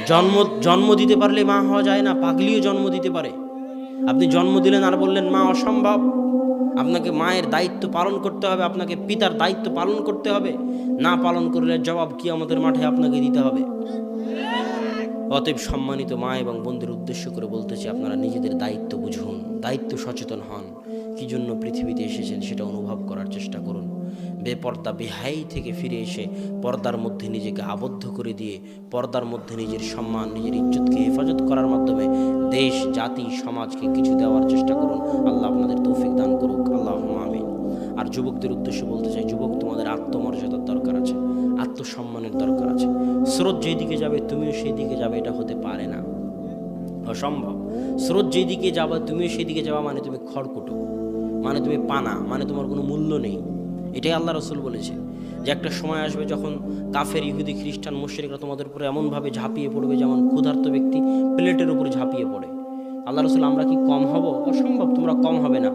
জন্ম জন্ম দিতে পারলে মা হওয়া যায় না, পাগলিও জন্ম দিতে পারে। আপনি জন্ম দিলেন আর বললেন মা অসম্ভব। আপনাকে মায়ের দায়িত্ব পালন করতে হবে, আপনাকে পিতার দায়িত্ব পালন করতে হবে। না পালন করলে জবাব কিয়ামতের মাঠে আপনাকে দিতে হবে। অতএব সম্মানিত মা এবং বন্ধুর উদ্দেশ্য করে বলতেছি, আপনারা নিজেদের দায়িত্ব বুঝুন, দায়িত্ব সচেতন হন। কি জন্য পৃথিবীতে এসেছেন সেটা অনুভব করার চেষ্টা করুন। বেপর্দা বেহাই থেকে ফিরে এসে পর্দার মধ্যে নিজেকে আবদ্ধ করে দিয়ে পর্দার মধ্যে নিজের সম্মান, নিজের ইজ্জতকে হেফাজত করার মাধ্যমে দেশ, জাতি, সমাজকে কিছু দেওয়ার চেষ্টা করুন। আল্লাহ আপনাদের তৌফিক দান করুক, আল্লাহুম্মা আমিন। আর যুবকদের উদ্দেশ্যে বলতে চাই, যুবক, তোমাদের আত্মমর্যাদার দরকার আছে, আত্মসম্মানের দরকার আছে। স্রোত যেই দিকে যাবে তুমিও সেই দিকে যাবে, এটা হতে পারে না, অসম্ভব। স্রোত যেই দিকে যাবে তুমিও সেই দিকে যাবা মানে তুমি খড়কুটো, মানে তুমি পানা, মানে তোমার কোনো মূল্য নেই। এটাই আল্লাহ রসুল বলেছে যে একটা সময় আসবে যখন কাফের, ইহুদি, খ্রিস্টান, মুশরিকরা তোমাদের উপরে এমনভাবে ঝাঁপিয়ে পড়বে যেমন ক্ষুধার্ত ব্যক্তি প্লেটের উপরে ঝাঁপিয়ে পড়ে। আল্লাহ রসুল, আমরা কি কম হব? অসম্ভব, তোমরা কম হবে না।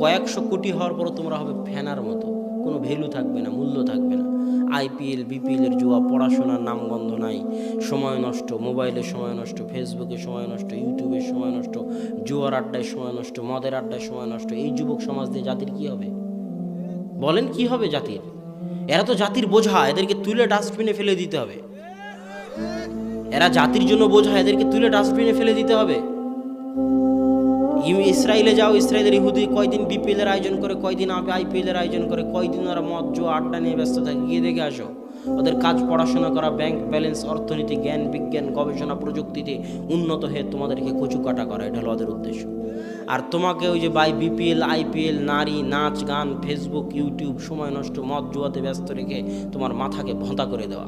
কয়েকশো কোটি হওয়ার পরও তোমরা হবে ফেনার মতো, কোনো ভ্যালু থাকবে না, মূল্য থাকবে না। আইপিএল, বিপিএলের জুয়া, পড়াশোনার নামগন্ধ নাই, সময় নষ্ট, মোবাইলে সময় নষ্ট, ফেসবুকে সময় নষ্ট, ইউটিউবে সময় নষ্ট, জুয়ার আড্ডায় সময় নষ্ট, মদের আড্ডায় সময় নষ্ট। এই যুবক সমাজ দিয়ে জাতির কি হবে? বলেন কি হবে জাতির? এরা তো জাতির বোঝা, এদেরকে তুলে ডাস্টবিনে ফেলে দিতে হবে। এরা জাতির জন্য বোঝা, এদেরকে তুলে ডাস্টবিনে ফেলে দিতে হবে। ইসরায়েলে যাও, ইসরায়েলের ইহুদি কয়দিন বিপিএল এর আয়োজন করে, কয়দিন আইপিএল এর আয়োজন করে, কয়দিন ওরা মদ, জুয়া, আড্ডা নিয়ে ব্যস্ত থাকে। গিয়ে দেখে আসো, ওদের কাজ পড়াশোনা করা, ব্যাংক ব্যালেন্স, অর্থনীতি, জ্ঞান বিজ্ঞান, গবেষণা প্রযুক্তিতে উন্নত হয়ে তোমাদেরকে কচু কাটা করা, এটা হলো ওদের উদ্দেশ্য। আর তোমাকে ওই যে বাই বিপিএল, আইপিএল, নারী, নাচ, গান, ফেসবুক, ইউটিউব, সময় নষ্ট, মদ, জুয়াতে ব্যস্ত রেখে তোমার মাথাকে ভোঁতা করে দেওয়া।